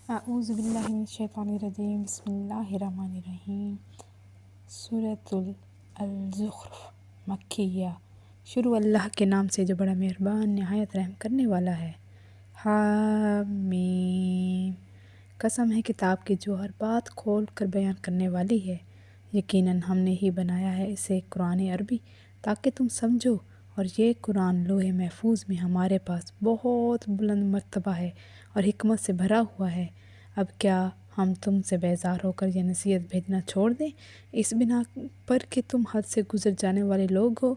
اعوذ باللہ من الشیطان الرجیم، بسم اللہ الرحمن الرحیم۔ سورۃ الزخرف مکیہ۔ شروع اللہ کے نام سے جو بڑا مہربان نہایت رحم کرنے والا ہے۔ حامیم، قسم ہے کتاب کی جو ہر بات کھول کر بیان کرنے والی ہے۔ یقیناً ہم نے ہی بنایا ہے اسے قرآن عربی تاکہ تم سمجھو، اور یہ قرآن لوح محفوظ میں ہمارے پاس بہت بلند مرتبہ ہے اور حکمت سے بھرا ہوا ہے۔ اب کیا ہم تم سے بیزار ہو کر یہ نصیحت بھیجنا چھوڑ دیں، اس بنا پر کہ تم حد سے گزر جانے والے لوگ ہو؟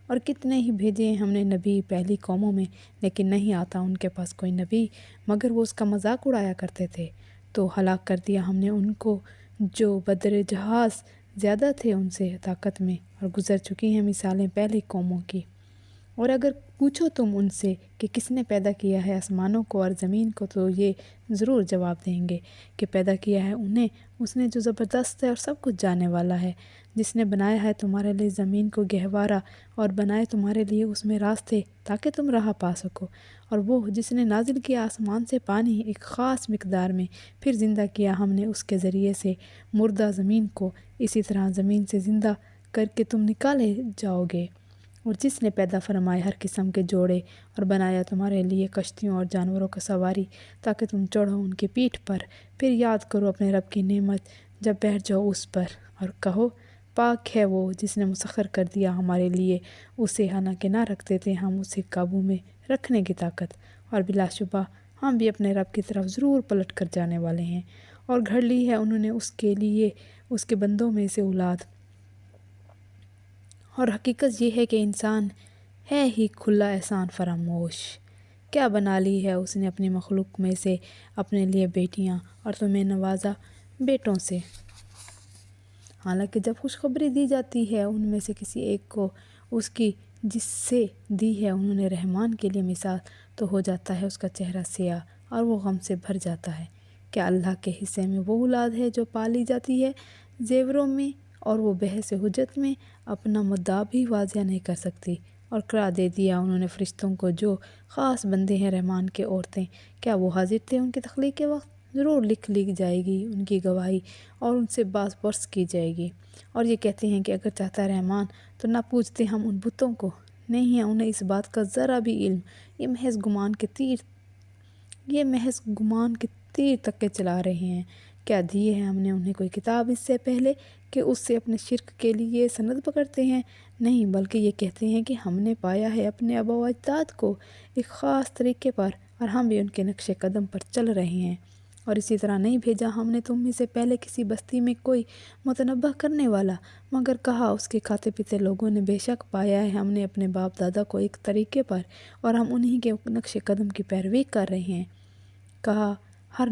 اور کتنے ہی بھیجے ہیں ہم نے نبی پہلی قوموں میں، لیکن نہیں آتا ان کے پاس کوئی نبی مگر وہ اس کا مذاق اڑایا کرتے تھے، تو ہلاک کر دیا ہم نے ان کو جو بدر جہاز زیادہ تھے ان سے طاقت میں، اور گزر چکی ہیں مثالیں پہلی قوموں کی۔ اور اگر پوچھو تم ان سے کہ کس نے پیدا کیا ہے آسمانوں کو اور زمین کو، تو یہ ضرور جواب دیں گے کہ پیدا کیا ہے انہیں اس نے جو زبردست ہے اور سب کچھ جاننے والا ہے، جس نے بنایا ہے تمہارے لیے زمین کو گہوارہ اور بنائے تمہارے لیے اس میں راستے تاکہ تم راہ پا سکو، اور وہ جس نے نازل کیا آسمان سے پانی ایک خاص مقدار میں، پھر زندہ کیا ہم نے اس کے ذریعے سے مردہ زمین کو، اسی طرح زمین سے زندہ کر کے تم نکالے جاؤ گے، اور جس نے پیدا فرمائے ہر قسم کے جوڑے اور بنایا تمہارے لیے کشتیوں اور جانوروں کا سواری تاکہ تم چڑھو ان کی پیٹھ پر، پھر یاد کرو اپنے رب کی نعمت جب بیٹھ جاؤ اس پر، اور کہو پاک ہے وہ جس نے مسخر کر دیا ہمارے لیے اسے، حالانکہ نہ رکھتے تھے ہم اسے قابو میں رکھنے کی طاقت، اور بلا شبہ ہم بھی اپنے رب کی طرف ضرور پلٹ کر جانے والے ہیں۔ اور گھڑ لی ہے انہوں نے اس کے لیے اس کے بندوں میں سے اولاد، اور حقیقت یہ ہے کہ انسان ہے ہی کھلا احسان فراموش۔ کیا بنا لی ہے اس نے اپنی مخلوق میں سے اپنے لیے بیٹیاں، اور تمہیں نوازا بیٹوں سے، حالانکہ جب خوشخبری دی جاتی ہے ان میں سے کسی ایک کو اس کی جس سے دی ہے انہوں نے رحمان کے لیے مثال، تو ہو جاتا ہے اس کا چہرہ سیاہ اور وہ غم سے بھر جاتا ہے۔ کیا اللہ کے حصے میں وہ اولاد ہے جو پالی جاتی ہے زیوروں میں، اور وہ بحث حجت میں اپنا مدعا بھی واضح نہیں کر سکتی؟ اور قرار دے دیا انہوں نے فرشتوں کو جو خاص بندے ہیں رحمان کے عورتیں، کیا وہ حاضر تھے ان کی تخلیق کے وقت؟ ضرور لکھ لی جائے گی ان کی گواہی اور ان سے باز پرس کی جائے گی۔ اور یہ کہتے ہیں کہ اگر چاہتا ہے رحمان تو نہ پوچھتے ہم ان بتوں کو، نہیں ہے انہیں اس بات کا ذرا بھی علم، یہ محض گمان کے تیر تک کے چلا رہے ہیں۔ کیا دیے ہیں ہم نے انہیں کوئی کتاب اس سے پہلے کہ اس سے اپنے شرک کے لیے سند پکڑتے ہیں؟ نہیں، بلکہ یہ کہتے ہیں کہ ہم نے پایا ہے اپنے آباء و اجداد کو ایک خاص طریقے پر، اور ہم بھی ان کے نقش قدم پر چل رہے ہیں۔ اور اسی طرح نہیں بھیجا ہم نے تم میں سے پہلے کسی بستی میں کوئی متنبہ کرنے والا، مگر کہا اس کے کھاتے پیتے لوگوں نے بے شک پایا ہے ہم نے اپنے باپ دادا کو ایک طریقے پر، اور ہم انہی کے نقش قدم کی پیروی کر رہے ہیں۔ کہا ہر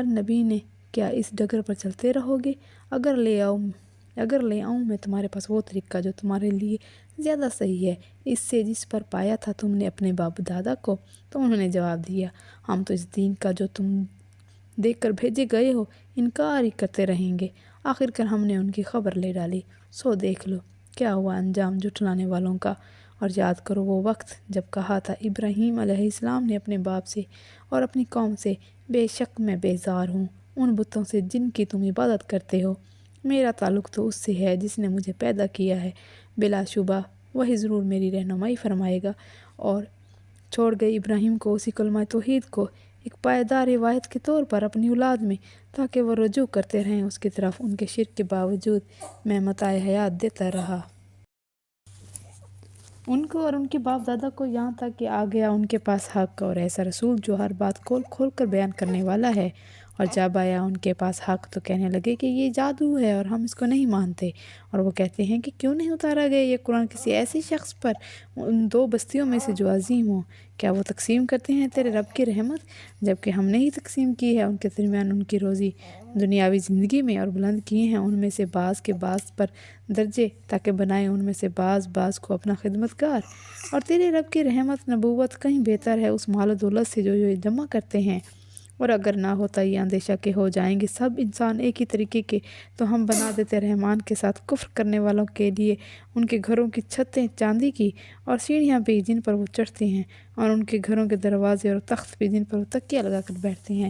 نبی نے کیا اس ڈگر پر چلتے رہو گے؟ اگر لے آؤں میں تمہارے پاس وہ طریقہ جو تمہارے لیے زیادہ صحیح ہے اس سے جس پر پایا تھا تم نے اپنے باپ دادا کو، تو انہوں نے جواب دیا ہم تو اس دین کا جو تم دیکھ کر بھیجے گئے ہو انکار ہی کرتے رہیں گے۔ آخر کار ہم نے ان کی خبر لے ڈالی، سو دیکھ لو کیا ہوا انجام جھٹلانے والوں کا۔ اور یاد کرو وہ وقت جب کہا تھا ابراہیم علیہ السلام نے اپنے باپ سے اور اپنی قوم سے، بے شک میں بیزار ہوں ان بتوں سے جن کی تم عبادت کرتے ہو، میرا تعلق تو اس سے ہے جس نے مجھے پیدا کیا ہے، بلا شبہ وہی ضرور میری رہنمائی فرمائے گا۔ اور چھوڑ گئے ابراہیم کو اسی کلمہ توحید کو ایک پائیدار روایت کے طور پر اپنی اولاد میں، تاکہ وہ رجوع کرتے رہیں اس کی طرف، ان کے شرک کے باوجود میں متاع حیات دیتا رہا ان کو اور ان کے باپ دادا کو، یہاں تک کہ آ گیا ان کے پاس حق اور ایسا رسول جو ہر بات کھول کھول کر بیان کرنے والا ہے۔ اور جب آیا ان کے پاس حق تو کہنے لگے کہ یہ جادو ہے اور ہم اس کو نہیں مانتے، اور وہ کہتے ہیں کہ کیوں نہیں اتارا گیا یہ قرآن کسی ایسے شخص پر ان دو بستیوں میں سے جو عظیم ہو؟ کیا وہ تقسیم کرتے ہیں تیرے رب کی رحمت، جبکہ ہم نے ہی تقسیم کی ہے ان کے درمیان ان کی روزی دنیاوی زندگی میں، اور بلند کیے ہیں ان میں سے بعض کے بعض پر درجے تاکہ بنائے ان میں سے بعض کو اپنا خدمتگار۔ اور تیرے رب کی رحمت نبوت کہیں بہتر ہے اس مال و دولت سے جو یہ جمع کرتے ہیں۔ اور اگر نہ ہوتا یہ اندیشہ کہ ہو جائیں گے سب انسان ایک ہی طریقے کے، تو ہم بنا دیتے رحمان کے ساتھ کفر کرنے والوں کے لیے ان کے گھروں کی چھتیں چاندی کی اور سیڑھیاں بھی جن پر وہ چڑھتے ہیں، اور ان کے گھروں کے دروازے اور تخت بھی جن پر وہ تکیہ لگا کر بیٹھتے ہیں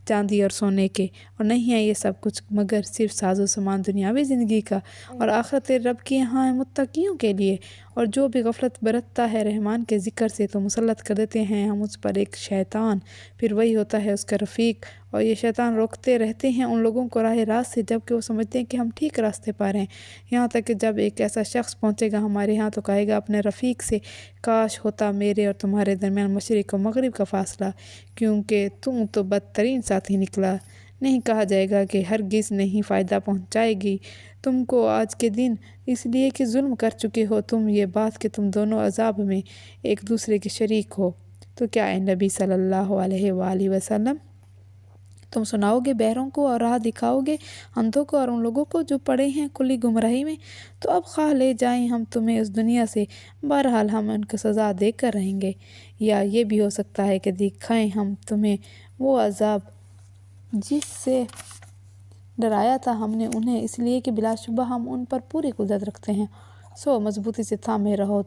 چاندی اور سونے کے، اور نہیں ہے یہ سب کچھ مگر صرف ساز و سامان دنیاوی زندگی کا، اور آخرت رب کے یہاں ہے متقیوں کے لیے۔ اور جو بھی غفلت برتتا ہے رحمان کے ذکر سے تو مسلط کر دیتے ہیں ہم اس پر ایک شیطان، پھر وہی ہوتا ہے اس کا رفیق، اور یہ شیطان روکتے رہتے ہیں ان لوگوں کو راہ راست سے جب کہ وہ سمجھتے ہیں کہ ہم ٹھیک راستے پر ہیں، یہاں تک کہ جب ایک ایسا شخص پہنچے گا ہمارے ہاں تو کہے گا اپنے رفیق سے، کاش ہوتا میرے اور تمہارے درمیان مشرق و مغرب کا فاصلہ، کیونکہ تم تو بدترین ساتھی نکلا۔ نہیں کہا جائے گا کہ ہرگز نہیں فائدہ پہنچائے گی تم کو آج کے دن، اس لیے کہ ظلم کر چکے ہو تم یہ بات کہ تم دونوں عذاب میں ایک دوسرے کے شریک ہو۔ تو کیا اے نبی صلی اللہ علیہ وآلہ وسلم تم سناؤ گے بہروں کو اور راہ دکھاؤ گے اندھوں کو اور ان لوگوں کو جو پڑے ہیں کلی گمراہی میں؟ تو اب خواہ لے جائیں ہم تمہیں اس دنیا سے، بہرحال ہم ان کو سزا دے کر رہیں گے، یا یہ بھی ہو سکتا ہے کہ دکھائیں ہم تمہیں وہ عذاب جس سے ڈرایا تھا ہم نے انہیں، اس لیے کہ بلا شبہ ہم ان پر پوری قدرت رکھتے ہیں۔ سو مضبوطی سے تھامے رہو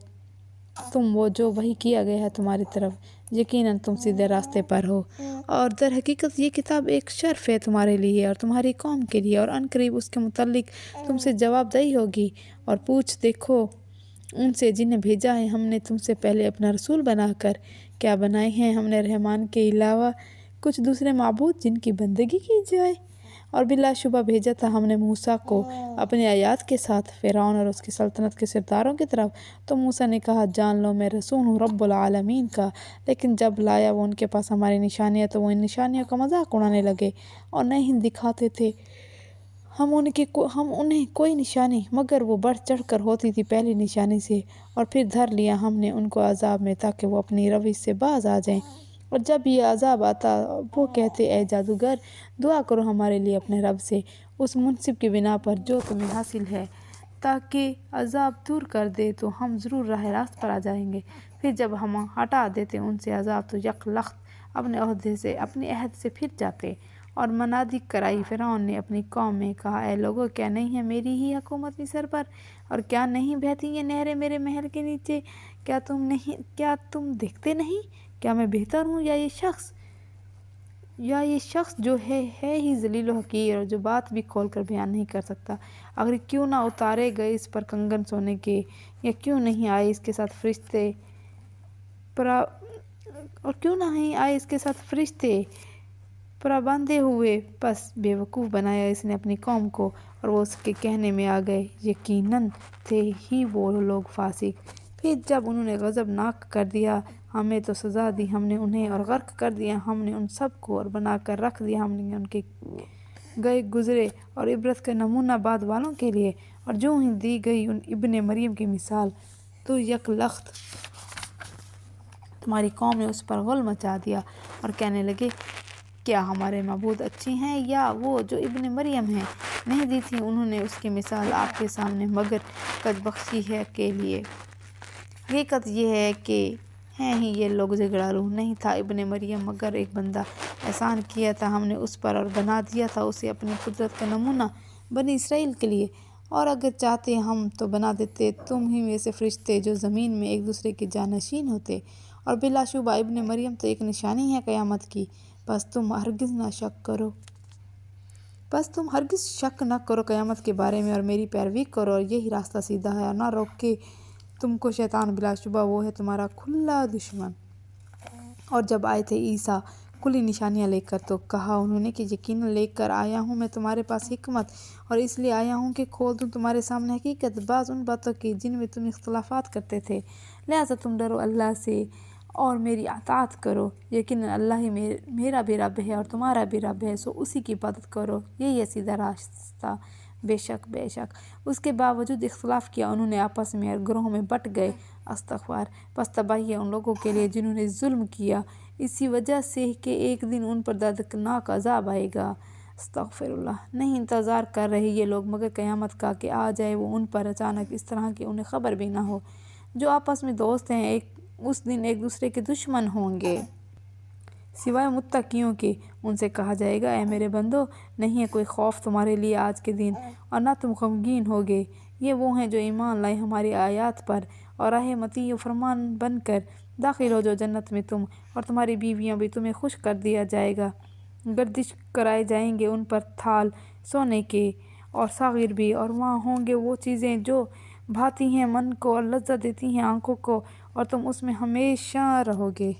تم وہ جو وحی کیا گیا ہے تمہاری طرف، یقیناً تم سیدھے راستے پر ہو، اور در حقیقت یہ کتاب ایک شرف ہے تمہارے لیے اور تمہاری قوم کے لیے، اور عنقریب قریب اس کے متعلق تم سے جواب دہی ہوگی۔ اور پوچھ دیکھو ان سے جنہیں بھیجا ہے ہم نے تم سے پہلے اپنا رسول بنا کر، کیا بنائے ہیں ہم نے رحمان کے علاوہ کچھ دوسرے معبود جن کی بندگی کی جائے؟ اور بلا شبہ بھیجا تھا ہم نے موسیٰ کو اپنے آیات کے ساتھ فرعون اور اس کی سلطنت کے سرداروں کی طرف، تو موسیٰ نے کہا جان لو میں رسول ہوں رب العالمین کا، لیکن جب لایا وہ ان کے پاس ہماری نشانیاں تو وہ ان نشانیوں کا مذاق اڑانے لگے اور نہیں دکھاتے تھے ہم انہیں کوئی نشانی مگر وہ بڑھ چڑھ کر ہوتی تھی پہلی نشانی سے، اور پھر دھر لیا ہم نے ان کو عذاب میں تاکہ وہ اپنی روش سے باز آ جائیں، اور جب یہ عذاب آتا وہ کہتے اے جادوگر دعا کرو ہمارے لیے اپنے رب سے اس منصب کی بنا پر جو تمہیں حاصل ہے تاکہ عذاب دور کر دے تو ہم ضرور راہ راست پر آ جائیں گے۔ پھر جب ہم ہٹا دیتے ان سے عذاب تو یک لخت اپنے عہد سے پھر جاتے، اور منادی کرائی فرعون نے اپنی قوم میں، کہا اے لوگو کیا نہیں ہے میری ہی حکومت مصر پر، اور کیا نہیں بہتی یہ نہریں میرے محل کے نیچے؟ کیا تم دیکھتے نہیں؟ کیا میں بہتر ہوں یا یہ شخص جو ہے ہی ذلیل و حقیر اور جو بات بھی کھول کر بیان نہیں کر سکتا؟ اگر کیوں نہ اتارے گئے اس پر کنگن سونے کے، یا کیوں نہیں آئے اس کے ساتھ فرشتے پرابندے ہوئے؟ پس بے وقوف بنایا اس نے اپنی قوم کو، اور وہ اس کے کہنے میں آ گئے، یقیناً تھے ہی وہ لوگ فاسق۔ پھر جب انہوں نے غضب ناک کر دیا ہمیں تو سزا دی ہم نے انہیں، اور غرق کر دیا ہم نے ان سب کو، اور بنا کر رکھ دیا ہم نے ان کے گئے گزرے اور عبرت کا نمونہ بعد والوں کے لیے۔ اور جو ہی دی گئی ان ابن مریم کی مثال تو یک لخت تمہاری قوم نے اس پر غل مچا دیا اور کہنے لگے کیا ہمارے معبود اچھے ہیں یا وہ جو ابن مریم ہیں؟ نہیں دی تھی انہوں نے اس کی مثال آپ کے سامنے مگر قد بخشی ہے کے لیے۔ حقیقت یہ ہے کہ ہیں ہی یہ لوگ جھگڑالو، نہیں تھا ابن مریم مگر ایک بندہ، احسان کیا تھا ہم نے اس پر اور بنا دیا تھا اسے اپنی قدرت کا نمونہ بنی اسرائیل کے لیے، اور اگر چاہتے ہم تو بنا دیتے تم ہی میں سے فرشتے جو زمین میں ایک دوسرے کے جانشین ہوتے، اور بلا شبہ ابن مریم تو ایک نشانی ہے قیامت کی، بس تم ہرگز شک نہ کرو قیامت کے بارے میں اور میری پیروی کرو، اور یہی راستہ سیدھا ہے، اور نہ روکے تم کو شیطان، بلا شبہ وہ ہے تمہارا کھلا دشمن۔ اور جب آئے تھے عیسیٰ کلی نشانیاں لے کر تو کہا انہوں نے کہ یقیناً لے کر آیا ہوں میں تمہارے پاس حکمت، اور اس لیے آیا ہوں کہ کھول دوں تمہارے سامنے حقیقت بعض ان باتوں کی جن میں تم اختلافات کرتے تھے، لہٰذا تم ڈرو اللہ سے اور میری اطاعت کرو، یقیناً اللہ ہی میرا بھی رب ہے اور تمہارا بھی رب ہے، سو اسی کی عبادت کرو، یہی ہے سیدھا راستہ۔ بے شک اس کے باوجود اختلاف کیا انہوں نے آپس میں اور گروہوں میں بٹ گئے، استغفار، پس تباہی ہے ان لوگوں کے لیے جنہوں نے ظلم کیا، اسی وجہ سے کہ ایک دن ان پر دردناک عذاب آئے گا۔ استغفر اللہ۔ نہیں انتظار کر رہے یہ لوگ مگر قیامت کا کہ آ جائے وہ ان پر اچانک اس طرح کہ انہیں خبر بھی نہ ہو۔ جو آپس میں دوست ہیں اس دن ایک دوسرے کے دشمن ہوں گے سوائے متقیوں کے۔ ان سے کہا جائے گا اے میرے بندو نہیں ہے کوئی خوف تمہارے لیے آج کے دن، اور نہ تم غمگین ہوگے، یہ وہ ہیں جو ایمان لائے ہماری آیات پر اور راہ مطیع و فرمان بن کر داخل ہو جو جنت میں تم اور تمہاری بیویاں بھی تمہیں خوش کر دیا جائے گا۔ گردش کرائے جائیں گے ان پر تھال سونے کے اور ساغر بھی، اور وہاں ہوں گے وہ چیزیں جو بھاتی ہیں من کو اور لذت دیتی ہیں آنکھوں کو، اور تم اس میں ہمیشہ رہو گے۔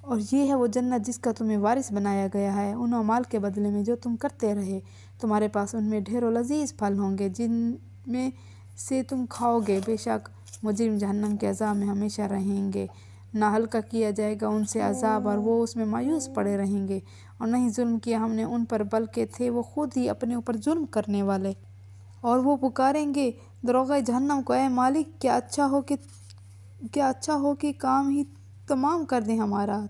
اور یہ ہے وہ جنت جس کا تمہیں وارث بنایا گیا ہے ان اعمال کے بدلے میں جو تم کرتے رہے۔ تمہارے پاس ان میں ڈھیروں لذیذ پھل ہوں گے جن میں سے تم کھاؤ گے۔ بے شک مجرم جہنم کے عذاب میں ہمیشہ رہیں گے، نہ ہلکا کیا جائے گا ان سے عذاب، اور وہ اس میں مایوس پڑے رہیں گے۔ اور نہیں ظلم کیا ہم نے ان پر بلکہ تھے وہ خود ہی اپنے اوپر ظلم کرنے والے۔ اور وہ پکاریں گے دروغِ جہنم کو، اے مالک کیا اچھا ہو کہ کام ہی تمام کر دیں ہمارا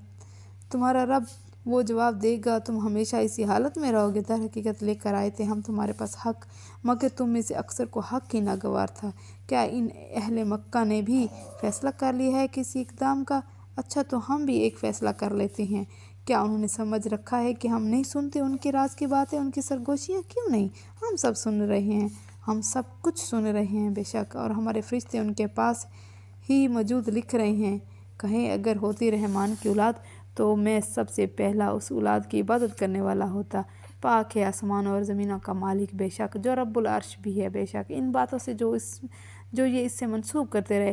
تمہارا رب۔ وہ جواب دے گا تم ہمیشہ اسی حالت میں رہو گے، در حقیقت لے کر آئے تھے ہم تمہارے پاس حق، مگر تم میں سے اکثر کو حق ہی ناگوار تھا۔ کیا ان اہل مکہ نے بھی فیصلہ کر لیا ہے کسی اقدام کا؟ اچھا تو ہم بھی ایک فیصلہ کر لیتے ہیں۔ کیا انہوں نے سمجھ رکھا ہے کہ ہم نہیں سنتے ان کے راز کی باتیں، ان کی سرگوشیاں؟ کیوں نہیں، ہم سب سن رہے ہیں، ہم سب کچھ سن رہے ہیں بے شک، اور ہمارے فرشتے ان کے پاس ہی موجود لکھ رہے ہیں۔ کہیں اگر ہوتی رحمان کی اولاد تو میں سب سے پہلا اس اولاد کی عبادت کرنے والا ہوتا۔ پاک ہے آسمانوں اور زمینوں کا مالک بے شک، جو رب العرش بھی ہے۔ بے شک ان باتوں سے جو یہ اس سے منسوب کرتے رہے،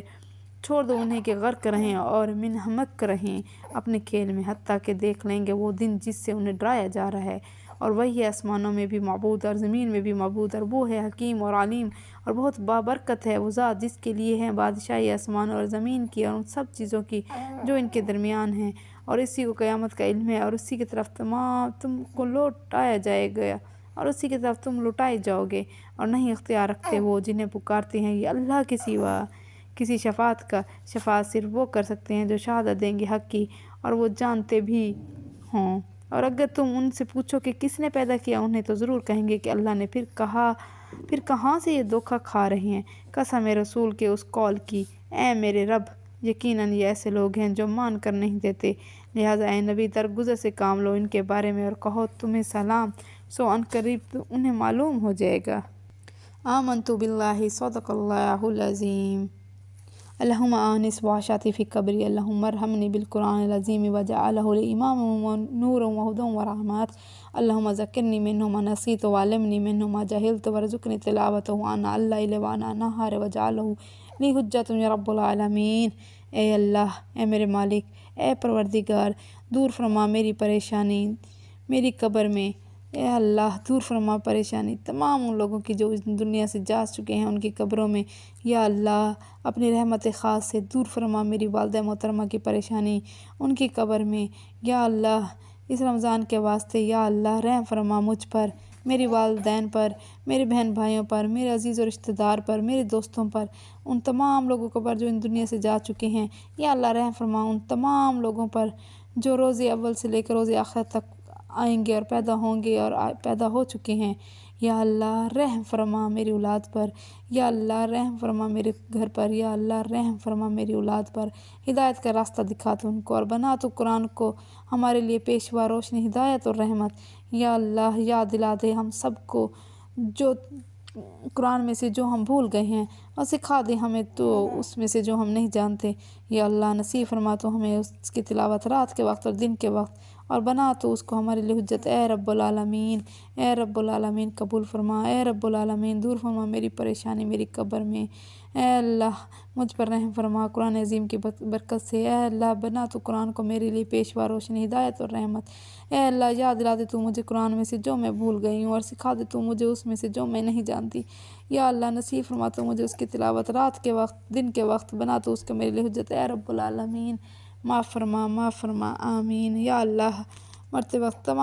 چھوڑ دو انہیں کہ غرق رہیں اور منہمک رہیں اپنے کھیل میں، حتیٰ کہ دیکھ لیں گے وہ دن جس سے انہیں ڈرایا جا رہا ہے۔ اور وہی ہے آسمانوں میں بھی معبود اور زمین میں بھی معبود، اور وہ ہے حکیم اور علیم اور بہت بابرکت ہے وہ ذات جس کے لیے ہے بادشاہی آسمانوں اور زمین کی اور ان سب چیزوں کی جو ان کے درمیان ہیں، اور اسی کو قیامت کا علم ہے، اور اسی کی طرف تم کو لوٹایا جائے گا اور اسی کی طرف تم لوٹائے جاؤ گے۔ اور نہیں اختیار رکھتے وہ جنہیں پکارتے ہیں یہ اللہ کے سوا کسی شفاعت صرف وہ کر سکتے ہیں جو شہادت دیں گے حق کی، اور وہ جانتے بھی ہوں۔ اور اگر تم ان سے پوچھو کہ کس نے پیدا کیا انہیں، تو ضرور کہیں گے کہ اللہ نے۔ پھر کہاں سے یہ دھوکہ کھا رہے ہیں؟ قسم ہے رسول کے اس قول کی، اے میرے رب یقیناً یہ ایسے لوگ ہیں جو مان کر نہیں دیتے، لہٰذا اے نبی درگزر سے کام لو ان کے بارے میں اور کہو تمہیں سلام، سو ان قریب انہیں معلوم ہو جائے گا۔ آمنت باللہ، صدق اللہ العظیم۔ اللہم آنس وعشاتی فی قبری، اللہم ارحمنی بالقرآن العظیم وجعلہ لی اماما ونورا وہدی ورحمۃ، اللہم ذکرنی منہ ما نسیت وعلمنی منہ ما جہلت وارزقنی تلاوتہ آناء اللیل وآناء النہار وجعلہ لی حجۃ یا رب العالمین۔ اے اللہ، اے میرے مالک، اے پروردگار، دور فرما میری پریشانی میری قبر میں۔ اے اللہ دور فرما پریشانی تمام ان لوگوں کی جو اس دنیا سے جا چکے ہیں ان کی قبروں میں۔ یا اللہ اپنی رحمت خاص سے دور فرما میری والدہ محترمہ کی پریشانی ان کی قبر میں۔ یا اللہ اس رمضان کے واسطے یا اللہ رحم فرما مجھ پر، میری والدین پر، میرے بہن بھائیوں پر، میرے عزیز و رشتہ دار پر، میرے دوستوں پر، ان تمام لوگوں کے پر جو ان دنیا سے جا چکے ہیں۔ یا اللہ رحم فرما ان تمام لوگوں پر جو روز اول سے لے کر روز آخر تک آئیں گے اور پیدا ہوں گے اور پیدا ہو چکے ہیں۔ یا اللہ رحم فرما میری اولاد پر، یا اللہ رحم فرما میرے گھر پر، یا اللہ رحم فرما میری اولاد پر، ہدایت کا راستہ دکھا تو ان کو، اور بنا تو قرآن کو ہمارے لیے پیشوا، روشنی، ہدایت اور رحمت۔ یا اللہ یاد دلا دے ہم سب کو جو قرآن میں سے جو ہم بھول گئے ہیں، اور سکھا دے ہمیں تو اس میں سے جو ہم نہیں جانتے۔ یا اللہ نصیب فرما تو ہمیں اس کی تلاوت رات کے وقت اور دن کے وقت، اور بنا تو اس کو ہمارے لیے حجت۔ اے رب العالمین، اے رب العالمین قبول فرما، اے رب العالمین دور فرما میری پریشانی میری قبر میں۔ اے اللہ مجھ پر رحم فرما قرآن عظیم کی برکت سے۔ اے اللہ بنا تو قرآن کو میرے لیے پیشوا، روشنی، ہدایت اور رحمت۔ اے اللہ یاد دلا دے تو مجھے قرآن میں سے جو میں بھول گئی ہوں، اور سکھا دے تو مجھے اس میں سے جو میں نہیں جانتی۔ یا اللہ نصیب فرما تو مجھے اس کی تلاوت رات کے وقت دن کے وقت، بنا تو اس کے میرے لیے حجت۔ اے رب العالمین معاف فرما آمین۔ یا اللہ مرتے وقت تمام